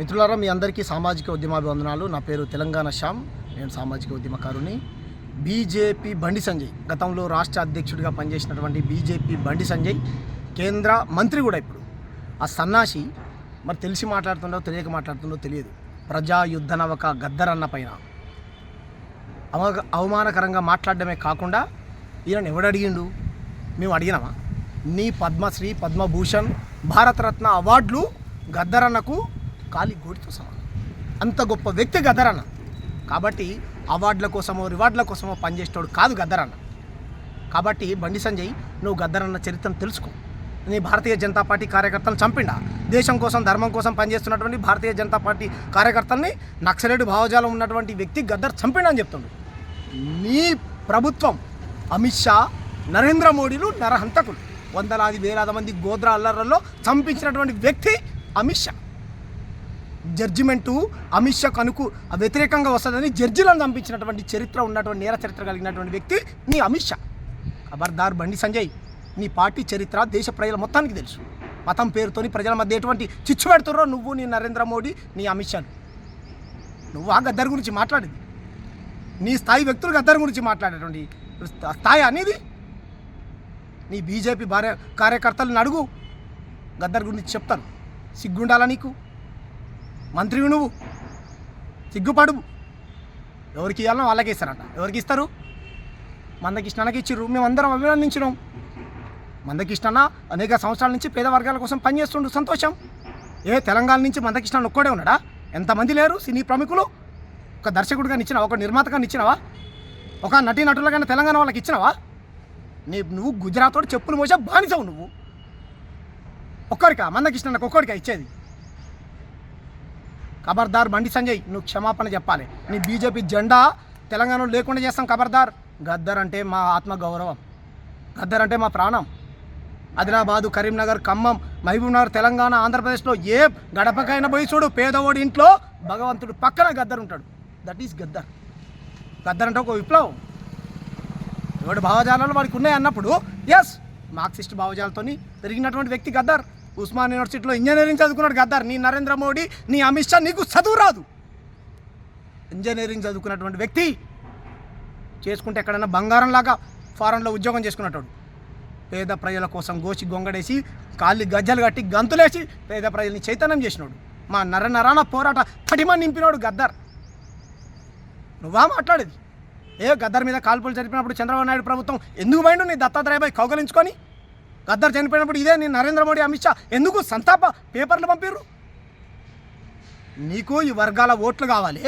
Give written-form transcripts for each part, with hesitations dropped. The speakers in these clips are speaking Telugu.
మిత్రులారా, మీ అందరికీ సామాజిక ఉద్యమాభివందనాలు. నా పేరు తెలంగాణ శ్యామ్. నేను సామాజిక ఉద్యమకారుని. బీజేపీ బండి సంజయ్ గతంలో రాష్ట్ర అధ్యక్షుడిగా పనిచేసినటువంటి బీజేపీ బండి సంజయ్ కేంద్ర మంత్రి కూడా ఇప్పుడు. ఆ సన్నాసి మరి తెలిసి మాట్లాడుతుండో తెలియక మాట్లాడుతుండో తెలియదు. ప్రజా యుద్ధ నవక గద్దర్ అన్న పైన అవమానకరంగా మాట్లాడడమే కాకుండా ఈయన ఎవడు అడిగిండు? మేము అడిగినామా? నీ పద్మశ్రీ, పద్మభూషణ్, భారతరత్న అవార్డులు గద్దరన్నకు కాలి గోడితో సమానం. అంత గొప్ప వ్యక్తి గద్దరన్న. కాబట్టి అవార్డుల కోసమో రివార్డుల కోసమో పనిచేసేవాడు కాదు గద్దరన్న. కాబట్టి బండి సంజయ్, నువ్వు గద్దరన్న చరిత్రను తెలుసుకో. నీ భారతీయ జనతా పార్టీ కార్యకర్తలను చంపిండా? దేశం కోసం, ధర్మం కోసం పనిచేస్తున్నటువంటి భారతీయ జనతా పార్టీ కార్యకర్తల్ని నక్సలైట్ భావజాలం ఉన్నటువంటి వ్యక్తి గద్దర్ చంపిండని చెప్తుండు. నీ ప్రభుత్వం, అమిత్ షా, నరేంద్ర మోడీలు నరహంతకులు. వందలాది వేలాది మంది గోద్రా అల్లర్లలో చంపించినటువంటి వ్యక్తి అమిత్ షా. జడ్జిమెంటు అమిత్ షాకు వ్యతిరేకంగా వస్తుందని జడ్జిలను చంపించినటువంటి చరిత్ర ఉన్నటువంటి, నేర చరిత్ర కలిగినటువంటి వ్యక్తి నీ అమిత్ షా. ఖబర్దార్ బండి సంజయ్, నీ పార్టీ చరిత్ర దేశ ప్రజల మొత్తానికి తెలుసు. మతం పేరుతోని ప్రజల మధ్య ఎటువంటి చిచ్చు పెడుతుర్రో నువ్వు, నీ నరేంద్ర మోడీ, నీ అమిత్ షా. నువ్వు ఆ గద్దర్ గురించి మాట్లాడింది, నీ స్థాయి వ్యక్తులు గద్దర్ గురించి మాట్లాడేటువంటి స్థాయి అనేది. నీ బీజేపీ కార్యకర్తలను అడుగు, గద్దర్ గురించి చెప్తారు. సిగ్గుండాలా నీకు? మంత్రివి నువ్వు, సిగ్గుపడు. ఎవరికి ఇవ్వాలనో వాళ్ళకి ఇస్తారంట. ఎవరికి ఇస్తారు? మందకృష్ణకి ఇచ్చిర్రు, మేమందరం అభినందించినాం. మందకృష్ణ అనేక సంవత్సరాల నుంచి పేద వర్గాల కోసం పనిచేస్తుండు, సంతోషం. తెలంగాణ నుంచి మందకృష్ణ ఒక్కడే ఉన్నాడా? ఎంతమంది లేరు సినీ ప్రముఖులు? ఒక దర్శకుడిగా ఇచ్చినావా? ఒక నిర్మాతగా ఇచ్చినావా? ఒక నటీనటులుగా తెలంగాణ వాళ్ళకి ఇచ్చినావా? నువ్వు గుజరాత్ తోటి చెప్పులు మోసా బానిసవు నువ్వు. ఒక్కడికా మందకృష్ణకు ఒక్కడికా ఇచ్చేది? ఖబర్దార్ బండి సంజయ్, నువ్వు క్షమాపణ చెప్పాలి. నీ బీజేపీ జెండా తెలంగాణలో లేకుండా చేస్తాం. ఖబర్దార్. గద్దర్ అంటే మా ఆత్మగౌరవం, గద్దర్ అంటే మా ప్రాణం. ఆదిలాబాదు, కరీంనగర్, ఖమ్మం, మహబూబ్నగర్, తెలంగాణ, ఆంధ్రప్రదేశ్లో ఏ గడపకైనా పోయి చూడు, పేదవాడి ఇంట్లో భగవంతుడు పక్కన గద్దర్ ఉంటాడు. That is Gaddar. గద్దర్ అంటే ఒక విప్లవం. ఎవడు భావజాలాలు వాడికి ఉన్నాయి అన్నప్పుడు, ఎస్, మార్క్సిస్ట్ భావజాలతో పెరిగినటువంటి వ్యక్తి గద్దర్. ఉస్మాన్ యూనివర్సిటీలో ఇంజనీరింగ్ చదువుకున్నాడు గద్దర్. నీ నరేంద్ర మోడీ, నీ అమిత్ షా, నీకు చదువు రాదు. ఇంజనీరింగ్ చదువుకున్నటువంటి వ్యక్తి చేసుకుంటే ఎక్కడైనా బంగారంలాగా ఫారెన్లో ఉద్యోగం చేసుకున్నట్టు. పేద ప్రజల కోసం గోచి గొంగడేసి, కాళ్ళు గజ్జలు కట్టి, గంతులేసి పేద ప్రజల్ని చైతన్యం చేసినాడు. మా నరనరాన పోరాట పటిమని నింపినాడు గద్దర్. నువ్వా మాట్లాడేది? గద్దర్ మీద కాల్పులు జరిపినప్పుడు చంద్రబాబు నాయుడు ప్రభుత్వం ఎందుకు పోయిండు? నీ దత్తాత్రేయపై కౌగలించుకొని. గద్దర్ చనిపోయినప్పుడు ఇదే నీ నరేంద్ర మోడీ, అమిత్ షా ఎందుకు సంతాప పేపర్లు పంపిర్రు? నీకు ఈ వర్గాల ఓట్లు కావాలి.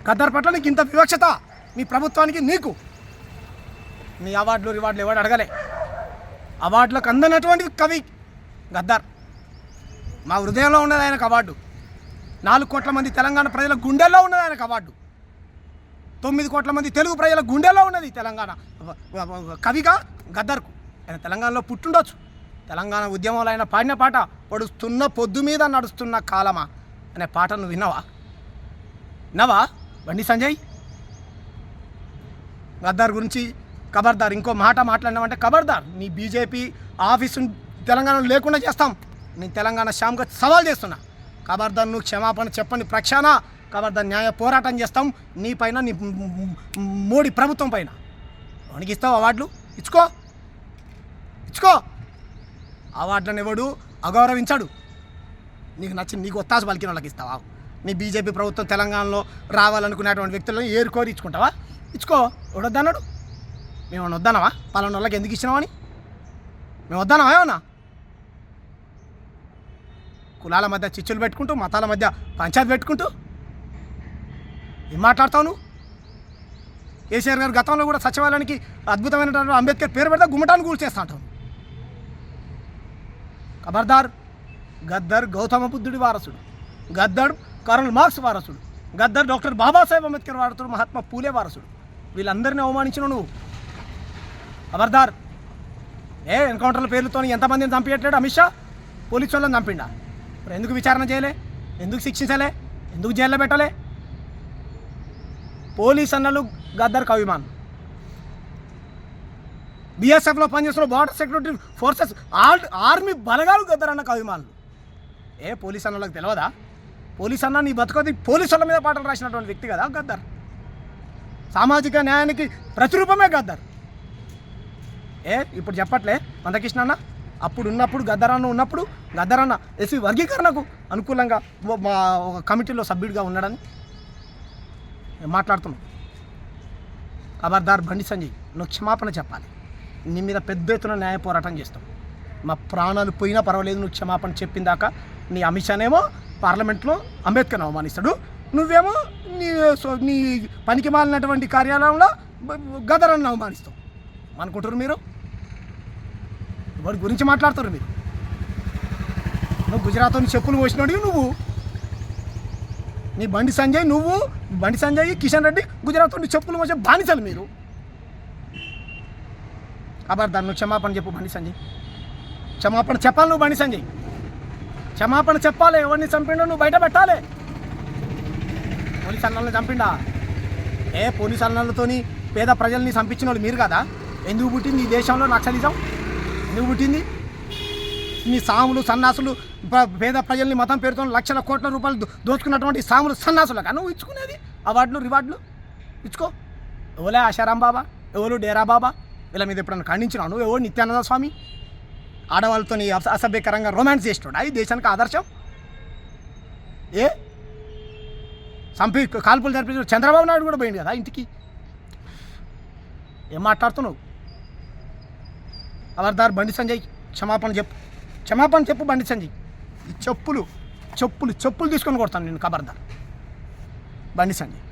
గద్దర్ పట్ల నీకు ఇంత వివక్షత మీ ప్రభుత్వానికి, నీకు. నీ అవార్డులు రివార్డులు ఎవడు అడగలే. అవార్డులకు అందనటువంటి కవి గద్దర్. మా హృదయంలో ఉన్నది ఆయనకు అవార్డు. 4 కోట్ల మంది తెలంగాణ ప్రజల గుండెల్లో ఉన్నది ఆయనకు అవార్డు. 9 కోట్ల మంది తెలుగు ప్రజల గుండెల్లో ఉన్నది తెలంగాణ కవిగా గద్దర్కు. ఆయన తెలంగాణలో పుట్టుండొచ్చు. తెలంగాణ ఉద్యమంలో ఆయన పాడిన పాట పడుస్తున్న పొద్దు మీద నడుస్తున్న కాలమా అనే పాట నువ్వు విన్నావా బండి సంజయ్? గద్దర్ గురించి ఖబర్దార్. ఇంకో మాట మాట్లాడినామంటే ఖబర్దార్. నీ బీజేపీ ఆఫీసు తెలంగాణలో లేకుండా చేస్తాం. నేను తెలంగాణ శ్యామ్గా సవాల్ చేస్తున్నా. ఖబర్దార్, నువ్వు క్షమాపణ చెప్పండి ప్రక్షాళన. ఖబర్దార్, న్యాయ పోరాటం చేస్తాం నీ పైన, నీ మోడీ ప్రభుత్వం పైన. వానికి ఇస్తావు అవార్డులు? ఇచ్చుకో. అవార్డులను ఎవడు అగౌరవించాడు. నీకు నచ్చిన, నీకు ఒత్తాసు పలికిన వాళ్ళకి ఇస్తావా? నీ బీజేపీ ప్రభుత్వం తెలంగాణలో రావాలనుకునేటువంటి వ్యక్తులను ఏరుకోరి ఇచ్చుకుంటావా? ఇచ్చుకో. ఎవడొద్దన్నాడు? మేము వద్దన్నావా? పలానా వాళ్ళకి ఎందుకు ఇచ్చినావని మేము వద్దన్నావా? ఏమన్నా కులాల మధ్య చిచ్చులు పెట్టుకుంటూ, మతాల మధ్య పంచాయతీ పెట్టుకుంటూ ఏం మాట్లాడతావు నువ్వు? కేసీఆర్ గారు గతంలో కూడా సచివాలయానికి అద్భుతమైనటువంటి అంబేద్కర్ పేరు పెడితే గుమ్మటాన్ని కూల్చేస్తా అంటావు. ఖబర్దార్. గద్దర్ గౌతమ బుద్ధుడి వారసుడు, గద్దర్ కార్ల్ మార్క్స్ వారసుడు, గద్దర్ డాక్టర్ బాబాసాహెబ్ అంబేద్కర్ వారసుడు, మహాత్మా పూలే వారసుడు. వీళ్ళందరినీ అవమానించిన నువ్వు. ఖబర్దార్. ఎన్కౌంటర్ల పేర్లతో ఎంతమందిని చంపేయట్లేడు అమిత్ షా? పోలీసు వాళ్ళని చంపిండా? మరి ఎందుకు విచారణ చేయలే? ఎందుకు శిక్షించలే? ఎందుకు జైల్లో పెట్టలే? పోలీస్ అన్నలు గద్దర్కు అభిమానం. బీఎస్ఎఫ్లో పనిచేస్తున్న బార్డర్ సెక్యూరిటీ ఫోర్సెస్, ఆర్మీ బలగాలు గద్దర్ అన్నకు అభిమానులు. ఏ పోలీస్ అన్నలకు తెలియదా? పోలీస్ అన్న నీ బతుకది పోలీసు వాళ్ళ మీద పాటలు రాసినటువంటి వ్యక్తి కదా గద్దర్. సామాజిక న్యాయానికి ప్రతిరూపమే గద్దర్. ఇప్పుడు చెప్పట్లే మందకృష్ణ అన్న అప్పుడు ఉన్నప్పుడు గద్దరన్న ఉన్నప్పుడు గద్దరన్న ఎస్సీ వర్గీకరణకు అనుకూలంగా మా ఒక కమిటీలో సభ్యుడిగా ఉన్నాడని మాట్లాడుతున్నాం. ఖబర్దార్ బండి సంజయ్, నువ్వు క్షమాపణ చెప్పాలి. నీ మీద పెద్ద ఎత్తున న్యాయ పోరాటం చేస్తాం. మా ప్రాణాలు పోయినా పర్వాలేదు, నువ్వు క్షమాపణ చెప్పిన దాకా. నీ అమిత్ షానేమో పార్లమెంట్లో అంబేద్కర్ని అవమానిస్తాడు, నువ్వేమో నీ పనికి మాలినటువంటి కార్యాలయంలో గద్దరన్న అవమానిస్తావు అనుకుంటారు మీరు. వాడి గురించి మాట్లాడుతారు మీరు. నువ్వు గుజరాత్లో చెప్పులు పోసినాడు నువ్వు, నీ బండి సంజయ్ కిషన్ రెడ్డి గుజరాత్లో చెప్పులు పోసే బానిసలు మీరు. ఖబర్దార్ నువ్వు క్షమాపణ చెప్పు బండి సంజయ్, క్షమాపణ చెప్పాలి నువ్వు. బండి సంజయ్ క్షమాపణ చెప్పాలి. ఎవరిని చంపిండో నువ్వు బయట పెట్టాలి. పోలీస్ అన్నలను చంపిండా? పోలీస్ అన్నలతోని పేద ప్రజల్ని చంపించిన వాళ్ళు మీరు కదా. ఎందుకు పుట్టింది ఈ దేశంలో నక్సలిజం? ఎందుకు పుట్టింది? నీ సాములు సన్నాసులు పేద ప్రజల్ని మతం పేరుతో లక్షల కోట్ల రూపాయలు దోచుకున్నటువంటి సాములు సన్నాసులుగా నువ్వు ఇచ్చుకునేది అవార్డులు రివార్డులు ఇచ్చుకో. ఎవలే ఆశారాం బాబా, ఎవరు డేరా బాబా, వీళ్ళ మీద ఎప్పుడన్నా ఖండించినావు? నువ్వు ఎవరు నిత్యానంద స్వామి? ఆడవాళ్ళతో అసభ్యకరంగా రొమాన్స్ చేస్తున్నాడు. ఈ దేశానికి ఆదర్శం. చంపి కాల్పులు జరిపించిన చంద్రబాబు నాయుడు కూడా పోయింది కదా ఇంటికి. ఏం మాట్లాడుతున్నావు? ఖబర్దార్ బండి సంజయ్, క్షమాపణ చెప్పు బండి సంజయ్. ఈ చెప్పులు తీసుకొని కొడతాను నేను. ఖబర్దార్ బండి సంజయ్.